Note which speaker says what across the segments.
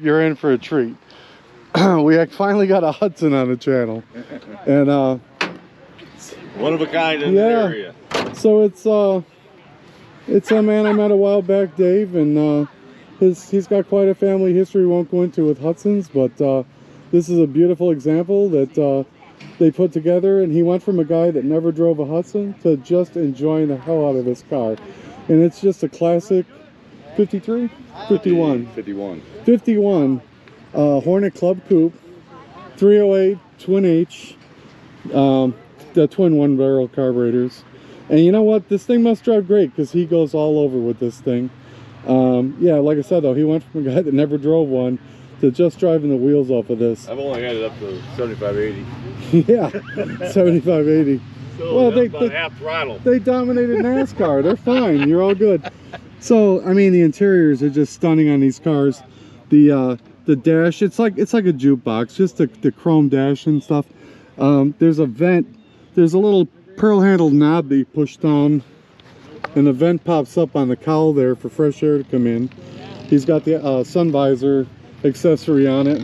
Speaker 1: you're in for a treat. We finally got a Hudson on the channel, and
Speaker 2: one of a kind in the area.
Speaker 1: So it's a man I met a while back, Dave, and he's got quite a family history we won't go into with Hudsons, but this is a beautiful example that they put together, and he went from a guy that never drove a Hudson to just enjoying the hell out of this car. And it's just a classic 53? 51. 51 Hornet Club Coupe, 308 Twin H, the twin one barrel carburetors. And you know what, this thing must drive great because he goes all over with this thing. Yeah, like I said though, he went from a guy that never drove one to just driving the wheels off of this.
Speaker 2: I've only had it up to 75, 80.
Speaker 1: Yeah, 75, 80.
Speaker 2: So well, they half throttle.
Speaker 1: They dominated NASCAR. They're fine. You're all good. So I mean, the interiors are just stunning on these cars. The dash, it's like a jukebox, just the chrome dash and stuff. There's a vent. There's a little pearl handled knob that you push down, and the vent pops up on the cowl there for fresh air to come in. He's got the sun visor accessory on it.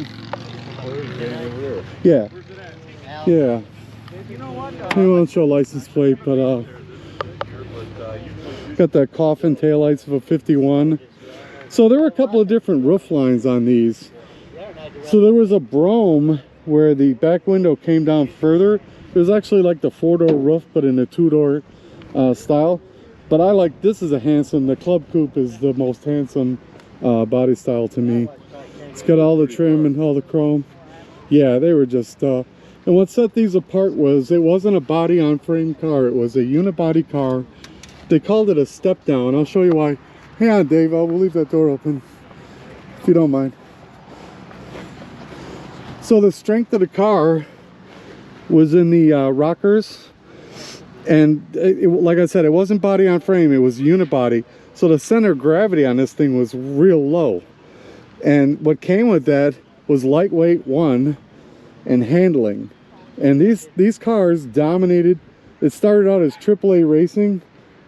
Speaker 1: Yeah, yeah. He won't show license plate, but got the coffin taillights of a 51. So there were a couple of different roof lines on these. So there was a Brougham where the back window came down further. It was actually like the 4-door roof, but in a 2-door style. But I like, this is a handsome, the Club Coupe is the most handsome body style to me. It's got all the trim and all the chrome. Yeah, they were just, and what set these apart was, it wasn't a body on frame car, it was a unibody car. They called it a step down. I'll show you why. Hang on, Dave, we'll leave that door open, if you don't mind. So the strength of the car was in the rockers, and like I said, it wasn't body on frame, it was unibody. So the center of gravity on this thing was real low. And what came with that was lightweight, one, and handling. And these cars dominated. It started out as AAA racing,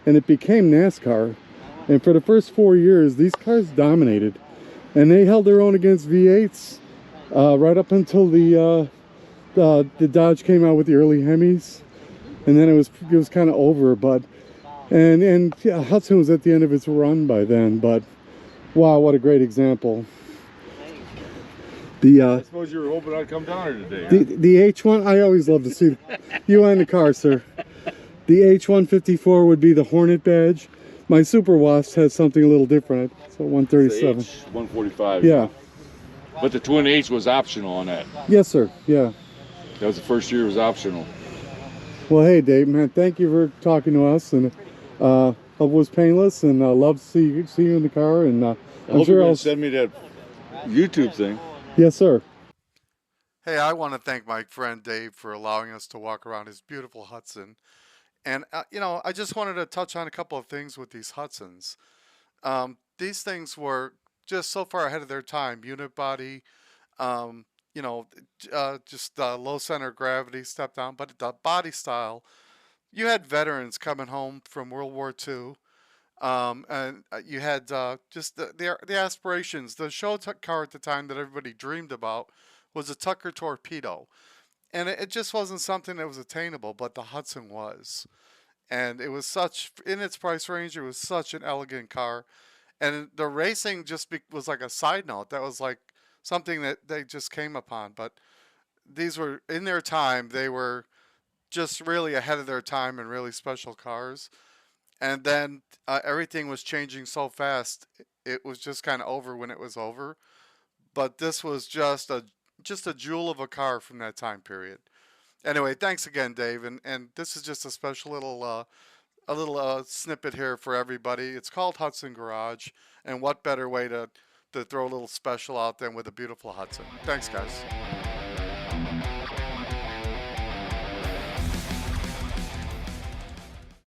Speaker 1: and it became NASCAR. And for the first 4 years, these cars dominated. And they held their own against V8s right up until the Dodge came out with the early Hemis. And then it was kind of over. But and yeah, Hudson was at the end of its run by then. But wow, what a great example.
Speaker 2: I suppose you were hoping I'd come down here today.
Speaker 1: The H1, I always love to see you in the car, sir. The H154 would be the Hornet badge. My Super Wasp has something a little different. It's a 137.
Speaker 2: It's the H145.
Speaker 1: Yeah.
Speaker 2: But the Twin H was optional on that.
Speaker 1: Yes, sir. Yeah.
Speaker 2: That was the first year it was optional.
Speaker 1: Well, hey, Dave, man, thank you for talking to us, and hope it was painless, and love to see you in the car, and I'm sure
Speaker 2: you'll send me that YouTube thing.
Speaker 1: Yes, sir.
Speaker 3: Hey, I want to thank my friend Dave for allowing us to walk around his beautiful Hudson. And, you know, I just wanted to touch on a couple of things with these Hudsons. These things were just so far ahead of their time. Unit body, you know, just low center of gravity, step down. But the body style, you had veterans coming home from World War II. And you had just the aspirations. The show car at the time that everybody dreamed about was a Tucker Torpedo. And it just wasn't something that was attainable, but the Hudson was. And it was such, in its price range, it was such an elegant car. And the racing just was like a side note. That was like something that they just came upon. But these were, in their time, they were just really ahead of their time and really special cars. And then everything was changing so fast, it was just kind of over when it was over. But this was just a jewel of a car from that time period. Anyway, thanks again, Dave. And this is just a special little snippet here for everybody. It's called Hudson Garage, and what better way to throw a little special out than with a beautiful Hudson. Thanks, guys.